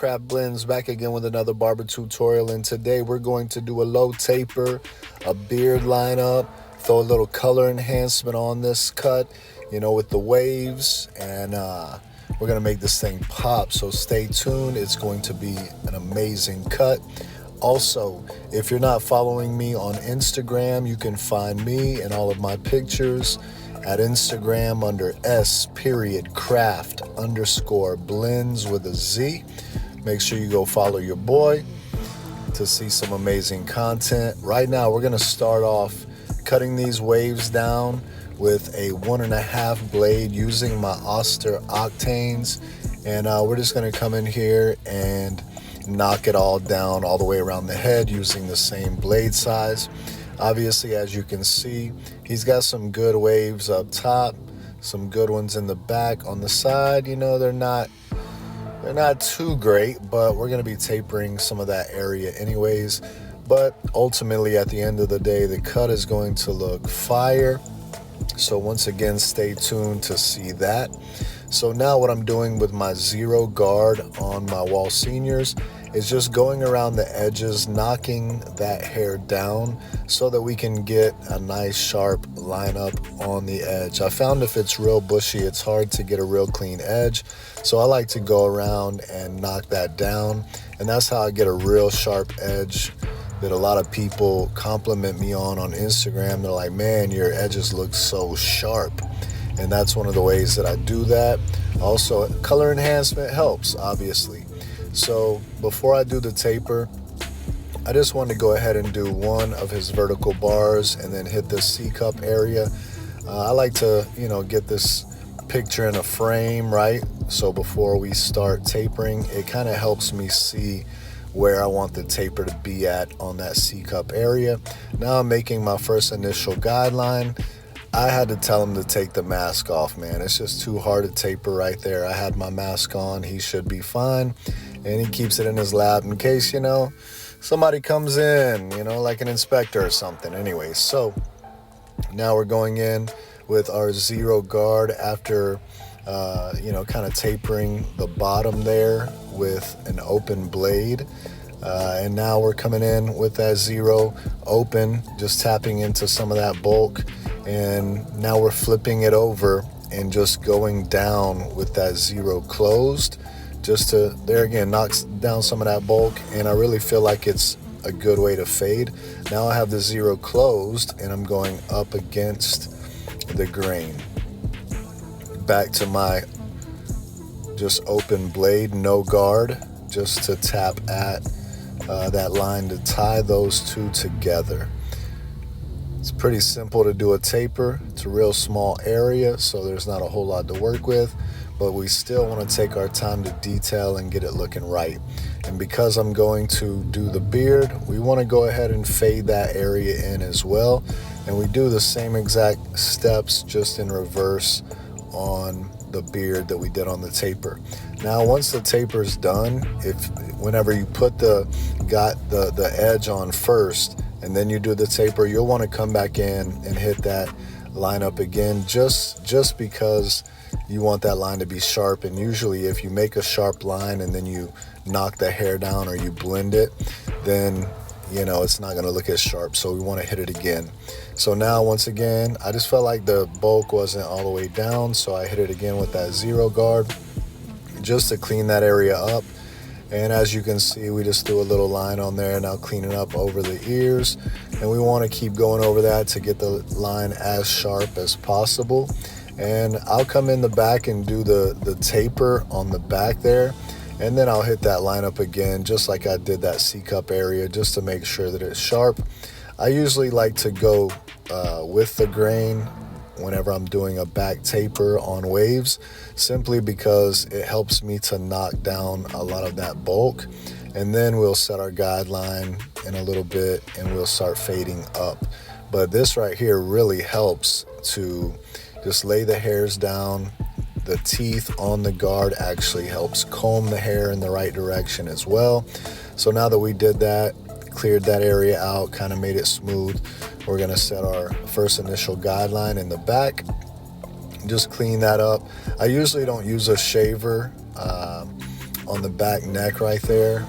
S.Craft Blends back again with another barber tutorial, and today we're going to do a low taper, a beard lineup, throw a little color enhancement on this cut, with the waves, and we're going to make this thing pop, so stay tuned. It's going to be an amazing cut. Also, if you're not following me on Instagram, you can find me and all of my pictures at Instagram under S.Craft_blends with a Z. Make sure you go follow your boy to see some amazing content. Right now, we're going to start off cutting these waves down with a 1.5 blade using my Oster Octanes. And we're just going to come in here and knock it all down all the way around the head using the same blade size. Obviously, as you can see, he's got some good waves up top, some good ones in the back. On the side, they're not too great, but we're going to be tapering some of that area anyways. But ultimately, at the end of the day, the cut is going to look fire. So once again, stay tuned to see that. So now what I'm doing with my zero guard on my wall seniors is just going around the edges, knocking that hair down so that we can get a nice sharp lineup on the edge. I found if it's real bushy, it's hard to get a real clean edge. So I like to go around and knock that down. And that's how I get a real sharp edge that a lot of people compliment me on Instagram. They're like, man, your edges look so sharp. And that's one of the ways that I do that. Also, color enhancement helps, obviously. So before I do the taper, I just want to go ahead and do one of his vertical bars and then hit the C-cup area. I like to, get this picture in a frame, right? So before we start tapering, it kind of helps me see where I want the taper to be at on that C-cup area. Now I'm making my first initial guideline. I had to tell him to take the mask off, man. It's just too hard to taper right there. I had my mask on. He should be fine. And he keeps it in his lap in case, somebody comes in, like an inspector or something. Anyway, so now we're going in with our zero guard after, kind of tapering the bottom there with an open blade. And now we're coming in with that zero open, just tapping into some of that bulk. And now we're flipping it over and just going down with that zero closed, just to, there again, knocks down some of that bulk. And I really feel like it's a good way to fade. Now I have the zero closed and I'm going up against the grain. Back to my just open blade, no guard, just to tap at that line to tie those two together. It's pretty simple to do a taper. It's a real small area, so there's not a whole lot to work with, but we still want to take our time to detail and get it looking right. And because I'm going to do the beard, we want to go ahead and fade that area in as well. And we do the same exact steps, just in reverse on the beard that we did on the taper. Now, once the taper is done, whenever you put the edge on first, and then you do the taper, you'll want to come back in and hit that line up again, just because you want that line to be sharp. And usually if you make a sharp line and then you knock the hair down or you blend it, then it's not going to look as sharp. So we want to hit it again. So now, once again, I just felt like the bulk wasn't all the way down, so I hit it again with that zero guard just to clean that area up. And as you can see, we just threw a little line on there, now cleaning up over the ears. And we want to keep going over that to get the line as sharp as possible. And I'll come in the back and do the taper on the back there. And then I'll hit that line up again, just like I did that C-cup area, just to make sure that it's sharp. I usually like to go with the grain whenever I'm doing a back taper on waves, simply because it helps me to knock down a lot of that bulk. And then we'll set our guideline in a little bit and we'll start fading up. But this right here really helps to just lay the hairs down. The teeth on the guard actually helps comb the hair in the right direction as well. So now that we did that, cleared that area out, kind of made it smooth, we're going to set our first initial guideline in the back. Just clean that up. I usually don't use a shaver on the back neck right there,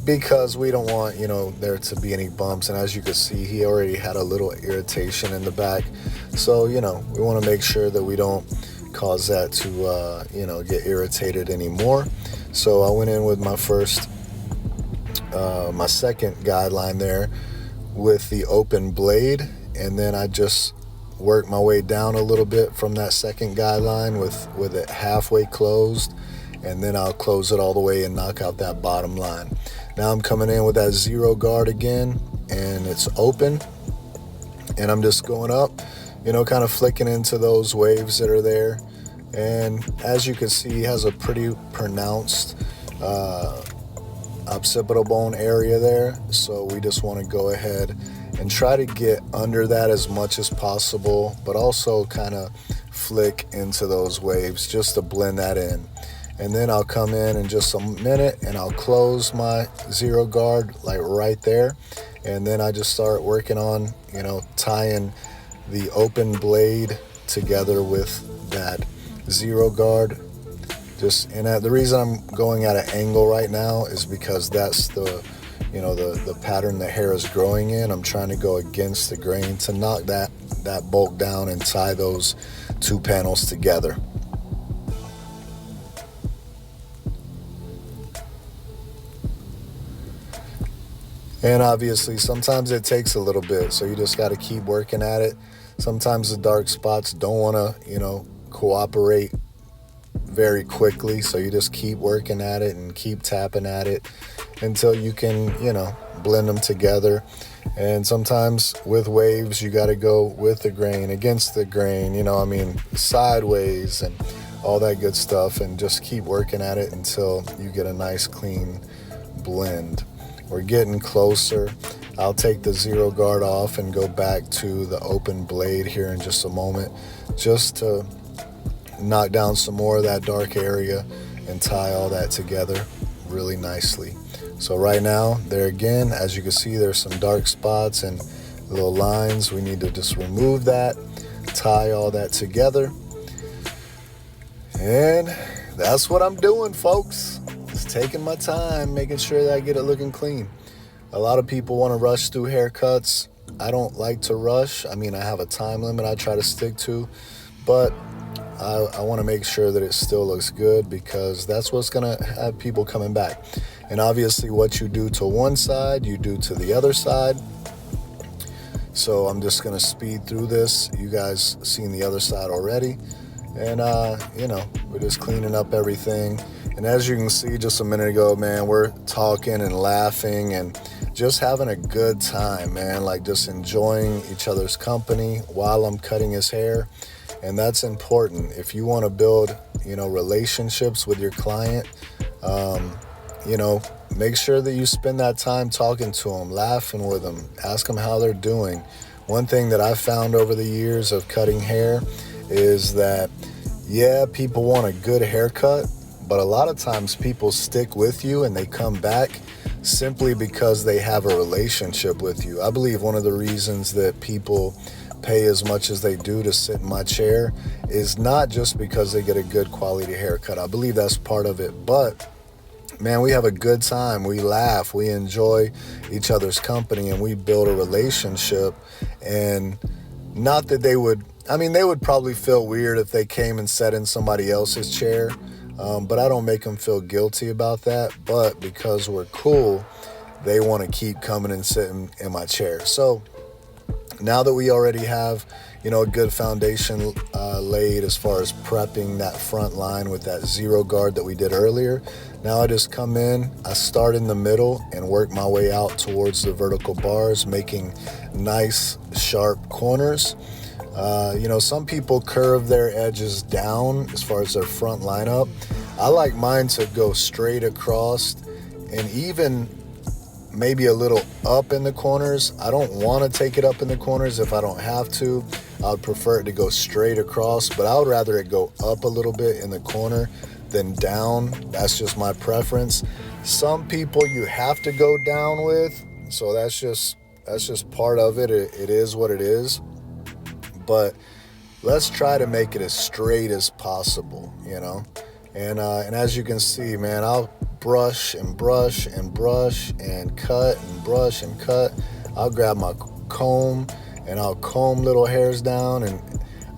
because we don't want, there to be any bumps. And as you can see, he already had a little irritation in the back. So, we want to make sure that we don't cause that to, get irritated anymore. So I went in with my second guideline there with the open blade. And then I just worked my way down a little bit from that second guideline with it halfway closed. And then I'll close it all the way and knock out that bottom line. Now I'm coming in with that zero guard again, and it's open. And I'm just going up, kind of flicking into those waves that are there. And as you can see, he has a pretty pronounced occipital bone area there. So we just want to go ahead and try to get under that as much as possible, but also kind of flick into those waves just to blend that in. And then I'll come in just a minute and I'll close my zero guard like right there. And then I just start working on, tying the open blade together with that zero guard. And the reason I'm going at an angle right now is because that's the pattern the hair is growing in. I'm trying to go against the grain to knock that bulk down and tie those two panels together. And obviously, sometimes it takes a little bit, so you just got to keep working at it. Sometimes the dark spots don't want to, cooperate very quickly, so you just keep working at it and keep tapping at it until you can, blend them together. And sometimes with waves, you got to go with the grain, against the grain, sideways and all that good stuff, and just keep working at it until you get a nice clean blend. We're getting closer. I'll take the zero guard off and go back to the open blade here in just a moment, just to knock down some more of that dark area and tie all that together really nicely. So right now, there again, as you can see, there's some dark spots and little lines. We need to just remove that, tie all that together. And that's what I'm doing, folks. Just taking my time, making sure that I get it looking clean. A lot of people want to rush through haircuts. I don't like to rush. I have a time limit I try to stick to, but I want to make sure that it still looks good, because that's what's going to have people coming back. And obviously what you do to one side, you do to the other side. So I'm just going to speed through this. You guys seen the other side already. And, we're just cleaning up everything. And as you can see just a minute ago, man, we're talking and laughing and just having a good time, man. Like just enjoying each other's company while I'm cutting his hair. And that's important. If you want to build, relationships with your client, make sure that you spend that time talking to them, laughing with them, ask them how they're doing. One thing that I've found over the years of cutting hair is that, people want a good haircut, but a lot of times people stick with you and they come back simply because they have a relationship with you. I believe one of the reasons that people pay as much as they do to sit in my chair is not just because they get a good quality haircut. I believe that's part of it, but man, we have a good time. We laugh, we enjoy each other's company, and we build a relationship. And not that they would probably feel weird if they came and sat in somebody else's chair. But I don't make them feel guilty about that. But because we're cool, they want to keep coming and sitting in my chair. So now that we already have, a good foundation laid as far as prepping that front line with that zero guard that we did earlier, now I just come in, I start in the middle and work my way out towards the vertical bars, making nice, sharp corners. Some people curve their edges down as far as their front lineup. I like mine to go straight across and even maybe a little up in the corners. I don't want to take it up in the corners if I don't have to. I would prefer it to go straight across, but I would rather it go up a little bit in the corner than down. That's just my preference. Some people you have to go down with, so that's just part of it. It is what it is. But let's try to make it as straight as possible, And as you can see, man, I'll brush and brush and brush and cut and brush and cut. I'll grab my comb and I'll comb little hairs down, and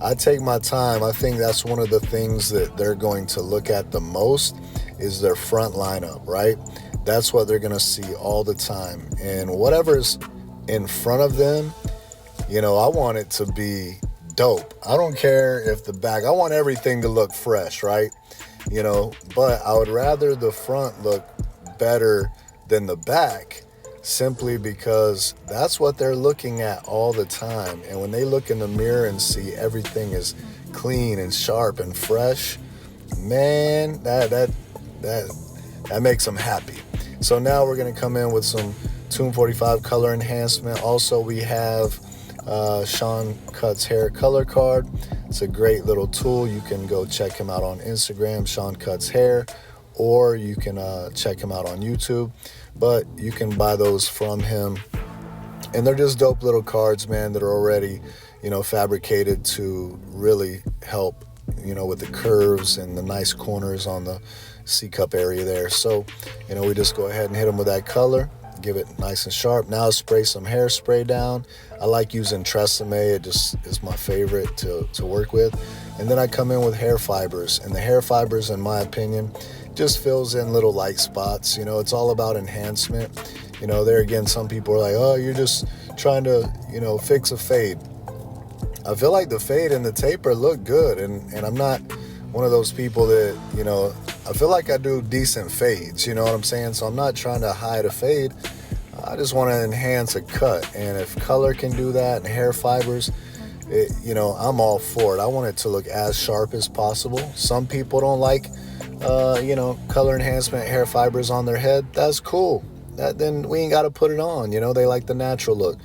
I take my time. I think that's one of the things that they're going to look at the most is their front lineup, right? That's what they're going to see all the time. And whatever's in front of them, you know, I want it to be dope. I don't care if the back, I want everything to look fresh, right? You know, but I would rather the front look better than the back, simply because that's what they're looking at all the time. And when they look in the mirror and see everything is clean and sharp and fresh, man, that makes them happy. So now we're going to come in with some Tune 45 color enhancement. Also, we have Sean Cuts Hair color card. It's a great little tool. You can go check him out on Instagram, Sean Cuts Hair, or you can check him out on YouTube. But you can buy those from him, and they're just dope little cards, man, that are already, you know, fabricated to really help, you know, with the curves and the nice corners on the C-cup area there. So, you know, we just go ahead and hit them with that color, give it nice and sharp. Now spray some hairspray down. I like using Tresemme. It just is my favorite to work with. And then I come in with hair fibers, and the hair fibers, in my opinion, just fills in little light spots. You know, it's all about enhancement. You know, there again, some people are like, oh, you're just trying to, you know, fix a fade. I feel like the fade and the taper look good, and I'm not one of those people that, you know, I feel like I do decent fades, you know what I'm saying? So I'm not trying to hide a fade. I just want to enhance a cut, and if color can do that and hair fibers, you know, I'm all for it. I want it to look as sharp as possible. Some people don't like you know, color enhancement, hair fibers on their head. That's cool. Then we ain't got to put it on. You know, they like the natural look.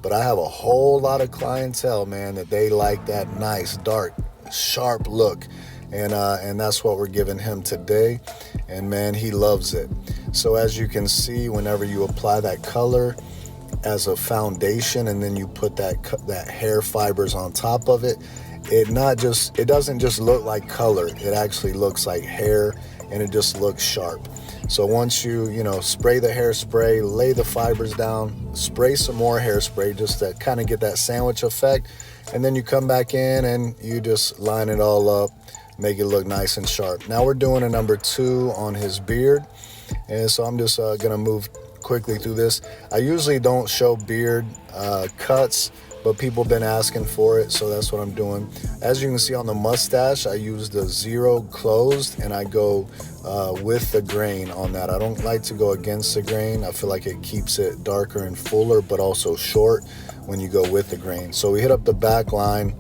But I have a whole lot of clientele, man, that they like that nice, dark, sharp look. And that's what we're giving him today. And, man, he loves it. So as you can see, whenever you apply that color as a foundation and then you put that hair fibers on top of it, it doesn't just look like color. It actually looks like hair, and it just looks sharp. So once you know, spray the hairspray, lay the fibers down, spray some more hairspray just to kind of get that sandwich effect, and then you come back in and you just line it all up, make it look nice and sharp. Now we're doing a number 2 on his beard, and so I'm just gonna move quickly through this. I usually don't show beard cuts, but people have been asking for it, so that's what I'm doing. As you can see on the mustache, I use the 0 closed, and I go with the grain on that. I don't like to go against the grain. I feel like it keeps it darker and fuller, but also short when you go with the grain. So we hit up the back line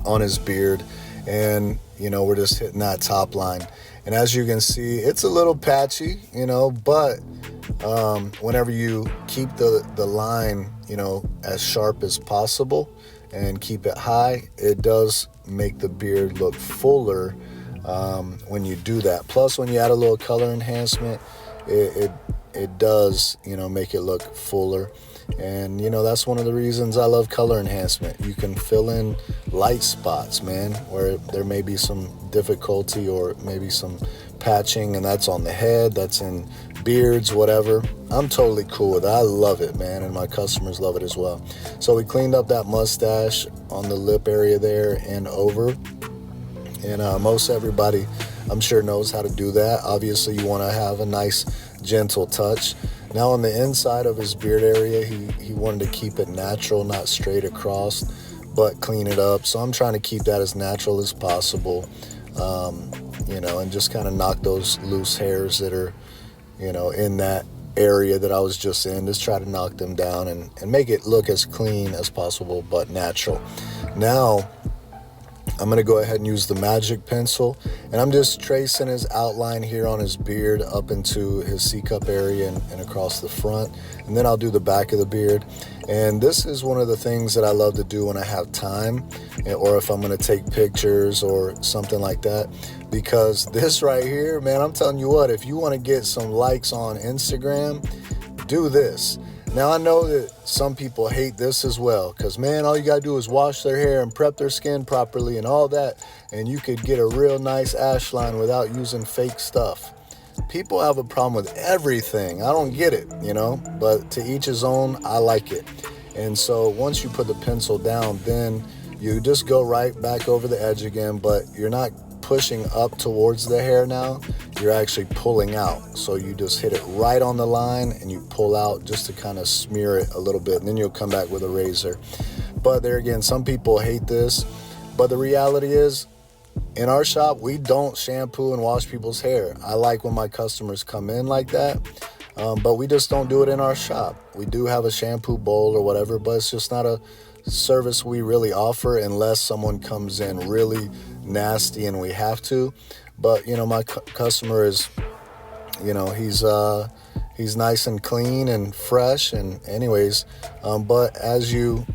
on his beard, and, you know, we're just hitting that top line. And as you can see, it's a little patchy, you know, but whenever you keep the line, you know, as sharp as possible and keep it high, it does make the beard look fuller when you do that. Plus, when you add a little color enhancement, it does, you know, make it look fuller. And, you know, that's one of the reasons I love color enhancement. You can fill in light spots, man, where there may be some difficulty or maybe some patching, and that's on the head, that's in beards, whatever. I'm totally cool with it. I love it, man, and my customers love it as well. So we cleaned up that mustache on the lip area there and over. And most everybody, I'm sure, knows how to do that. Obviously, you want to have a nice, gentle touch. Now on the inside of his beard area, he wanted to keep it natural, not straight across, but clean it up. So I'm trying to keep that as natural as possible, you know, and just kind of knock those loose hairs that are, you know, in that area that I was just in. Just try to knock them down and make it look as clean as possible, but natural. Now I'm going to go ahead and use the magic pencil, and I'm just tracing his outline here on his beard up into his C-cup area and across the front, and then I'll do the back of the beard. And this is one of the things that I love to do when I have time, or if I'm going to take pictures or something like that, because this right here, man, I'm telling you what, if you want to get some likes on Instagram, do this. Now I know that some people hate this as well, because man, all you gotta do is wash their hair and prep their skin properly and all that, and you could get a real nice ash line without using fake stuff. People have a problem with everything. I don't get it, but to each his own. I like it. And so once you put the pencil down, then you just go right back over the edge again, but you're not pushing up towards the hair now. You're actually pulling out. So you just hit it right on the line and you pull out just to kind of smear it a little bit, and then you'll come back with a razor. But there again, some people hate this, but the reality is, in our shop, we don't shampoo and wash people's hair. I like when my customers come in like that, but we just don't do it in our shop. We do have a shampoo bowl or whatever, but it's just not a service we really offer unless someone comes in really nasty and we have to. But my customer is, he's nice and clean and fresh, and anyways, but as you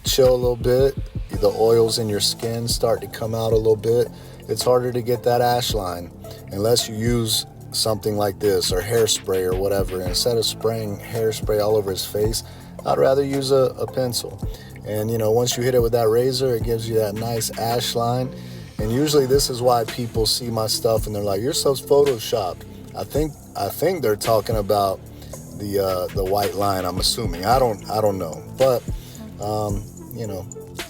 chill a little bit, the oils in your skin start to come out a little bit. It's harder to get that ash line unless you use something like this or hairspray or whatever. Instead of spraying hairspray all over his face, I'd rather use a pencil. And once you hit it with that razor, it gives you that nice ash line. And usually this is why people see my stuff and they're like, your stuff's photoshopped. I think they're talking about the white line, I'm assuming. I don't know. But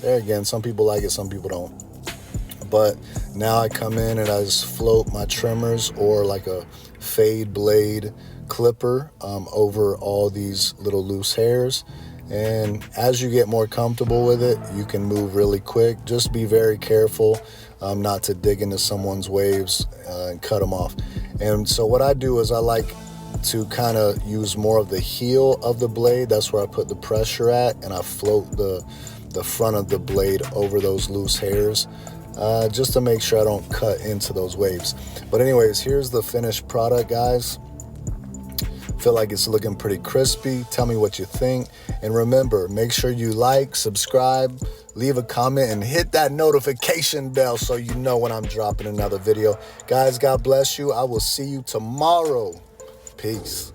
there again, some people like it, some people don't. But now I come in and I just float my trimmers or like a fade blade clipper over all these little loose hairs. And as you get more comfortable with it, you can move really quick. Just be very careful not to dig into someone's waves and cut them off. And so what I do is I like to kind of use more of the heel of the blade. That's where I put the pressure at, and I float the front of the blade over those loose hairs just to make sure I don't cut into those waves. But anyways, here's the finished product, guys. Feel like it's looking pretty crispy. Tell me what you think. And remember, make sure you like, subscribe, leave a comment, and hit that notification bell so you know when I'm dropping another video. Guys, God bless you. I will see you tomorrow. Peace.